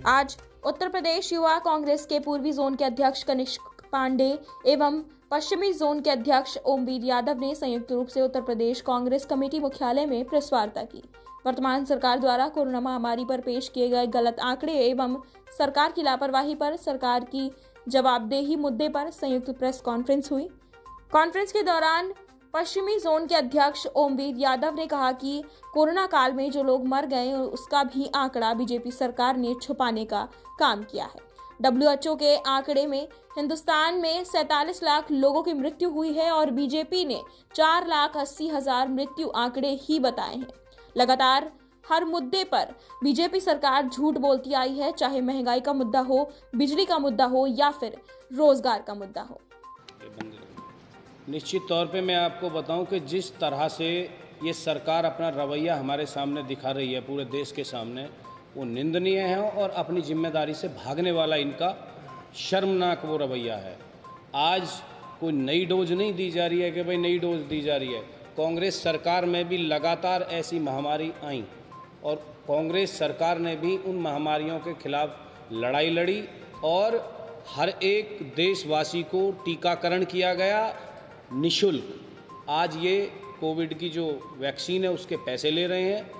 आज उत्तर प्रदेश युवा कांग्रेस के पूर्वी जोन के अध्यक्ष कनिष्क पांडे एवं पश्चिमी जोन के अध्यक्ष ओमवीर यादव ने संयुक्त रूप से उत्तर प्रदेश कांग्रेस कमेटी मुख्यालय में प्रेस वार्ता की। वर्तमान सरकार द्वारा कोरोना महामारी पर पेश किए गए गलत आंकड़े एवं सरकार की लापरवाही पर सरकार की जवाबदेही मुद्दे पर संयुक्त प्रेस कॉन्फ्रेंस हुई। कॉन्फ्रेंस के दौरान पश्चिमी जोन के अध्यक्ष ओमवीर यादव ने कहा कि कोरोना काल में जो लोग मर गए उसका भी आंकड़ा बीजेपी सरकार ने छुपाने का काम किया है। WHO के आंकड़े में हिंदुस्तान में 47 लाख लोगों की मृत्यु हुई है और बीजेपी ने 4,80,000 मृत्यु आंकड़े ही बताए हैं। लगातार हर मुद्दे पर बीजेपी सरकार झूठ बोलती आई है, चाहे महंगाई का मुद्दा हो, बिजली का मुद्दा हो या फिर रोजगार का मुद्दा हो। निश्चित तौर पे मैं आपको बताऊं कि जिस तरह से ये सरकार अपना रवैया हमारे सामने दिखा रही है, पूरे देश के सामने, वो निंदनीय है और अपनी जिम्मेदारी से भागने वाला इनका शर्मनाक वो रवैया है। आज कोई नई डोज नहीं दी जा रही है कि भाई नई डोज दी जा रही है। कांग्रेस सरकार में भी लगातार ऐसी महामारी आई और कांग्रेस सरकार ने भी उन महामारियों के खिलाफ लड़ाई लड़ी और हर एक देशवासी को टीकाकरण किया गया निःशुल्क। आज ये कोविड की जो वैक्सीन है उसके पैसे ले रहे हैं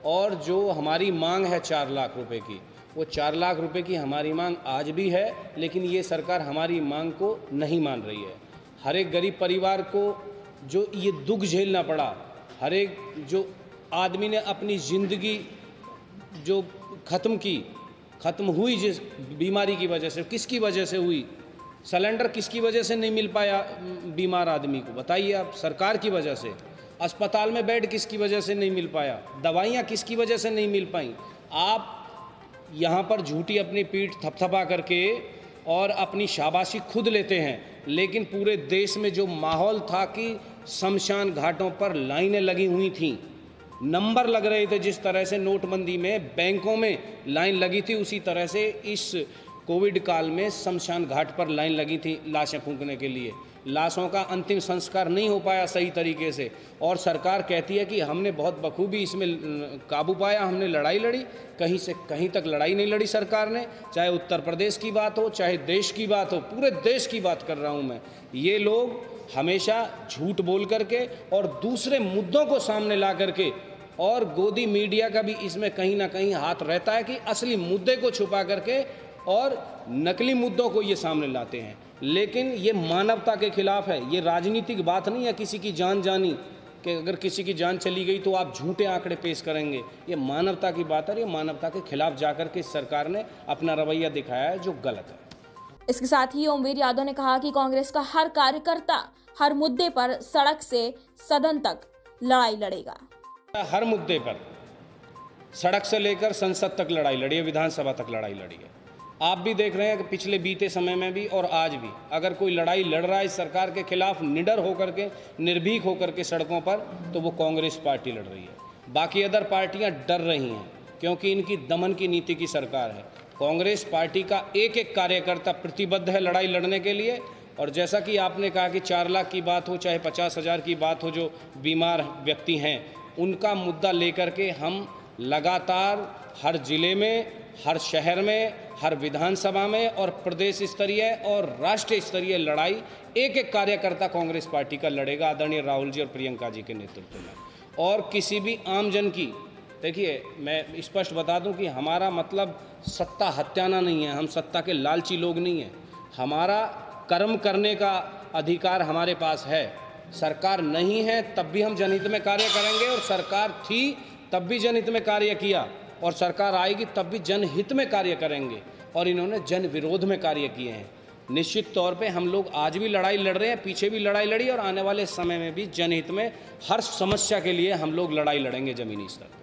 और जो हमारी मांग है 4 लाख रुपए की, वो 4 लाख रुपए की हमारी मांग आज भी है, लेकिन ये सरकार हमारी मांग को नहीं मान रही है। हर एक गरीब परिवार को जो ये दुख झेलना पड़ा, हर एक जो आदमी ने अपनी ज़िंदगी जो ख़त्म हुई जिस बीमारी की वजह से, किसकी वजह से हुई? सिलेंडर किसकी वजह से नहीं मिल पाया बीमार आदमी को, बताइए आप? सरकार की वजह से। अस्पताल में बेड किसकी वजह से नहीं मिल पाया? दवाइयाँ किसकी वजह से नहीं मिल पाई? आप यहाँ पर झूठी अपनी पीठ थपथपा करके और अपनी शाबाशी खुद लेते हैं, लेकिन पूरे देश में जो माहौल था कि शमशान घाटों पर लाइनें लगी हुई थीं, नंबर लग रहे थे, जिस तरह से नोटबंदी में बैंकों में लाइन लगी थी, उसी तरह से इस कोविड काल में शमशान घाट पर लाइन लगी थी लाशें फूंकने के लिए। लाशों का अंतिम संस्कार नहीं हो पाया सही तरीके से और सरकार कहती है कि हमने बहुत बखूबी इसमें काबू पाया, हमने लड़ाई लड़ी। कहीं से कहीं तक लड़ाई नहीं लड़ी सरकार ने, चाहे उत्तर प्रदेश की बात हो, चाहे देश की बात हो, पूरे देश की बात कर रहा हूँ मैं। ये लोग हमेशा झूठ बोल करके और दूसरे मुद्दों को सामने ला करके, और गोदी मीडिया का भी इसमें कहीं ना कहीं हाथ रहता है कि असली मुद्दे को छुपा करके और नकली मुद्दों को ये सामने लाते हैं। लेकिन ये मानवता के खिलाफ है, ये राजनीतिक बात नहीं है किसी की जान जानी कि अगर किसी की जान चली गई तो आप झूठे आंकड़े पेश करेंगे। ये मानवता की बात है, ये मानवता के खिलाफ जाकर के सरकार ने अपना रवैया दिखाया है जो गलत है। इसके साथ ही ओमवीर यादव ने कहा कि कांग्रेस का हर कार्यकर्ता हर मुद्दे पर सड़क से सदन तक लड़ाई लड़ेगा। हर मुद्दे पर सड़क से लेकर संसद तक लड़ाई लड़ी है, विधानसभा तक लड़ाई लड़ी है। आप भी देख रहे हैं कि पिछले बीते समय में भी और आज भी अगर कोई लड़ाई लड़ रहा है इस सरकार के खिलाफ निडर होकर के, निर्भीक होकर के सड़कों पर, तो वो कांग्रेस पार्टी लड़ रही है। बाकी अदर पार्टियां डर रही हैं क्योंकि इनकी दमन की नीति की सरकार है। कांग्रेस पार्टी का एक एक कार्यकर्ता प्रतिबद्ध है लड़ाई लड़ने के लिए। और जैसा कि आपने कहा कि 4 लाख की बात हो, चाहे 50,000 की बात हो, जो बीमार व्यक्ति हैं उनका मुद्दा लेकर के हम लगातार हर जिले में, हर शहर में, हर विधानसभा में और प्रदेश स्तरीय और राष्ट्रीय स्तरीय लड़ाई एक एक कार्यकर्ता कांग्रेस पार्टी का लड़ेगा, आदरणीय राहुल जी और प्रियंका जी के नेतृत्व में। और किसी भी आम जन की, देखिए मैं स्पष्ट बता दूं कि हमारा मतलब सत्ता हत्याना नहीं है, हम सत्ता के लालची लोग नहीं हैं। हमारा कर्म करने का अधिकार हमारे पास है। सरकार नहीं है तब भी हम जनहित में कार्य करेंगे और सरकार थी तब भी जनहित में कार्य किया और सरकार आएगी तब भी जनहित में कार्य करेंगे। और इन्होंने जन विरोध में कार्य किए हैं। निश्चित तौर पे हम लोग आज भी लड़ाई लड़ रहे हैं, पीछे भी लड़ाई लड़ी और आने वाले समय में भी जनहित में हर समस्या के लिए हम लोग लड़ाई लड़ेंगे ज़मीनी स्तर।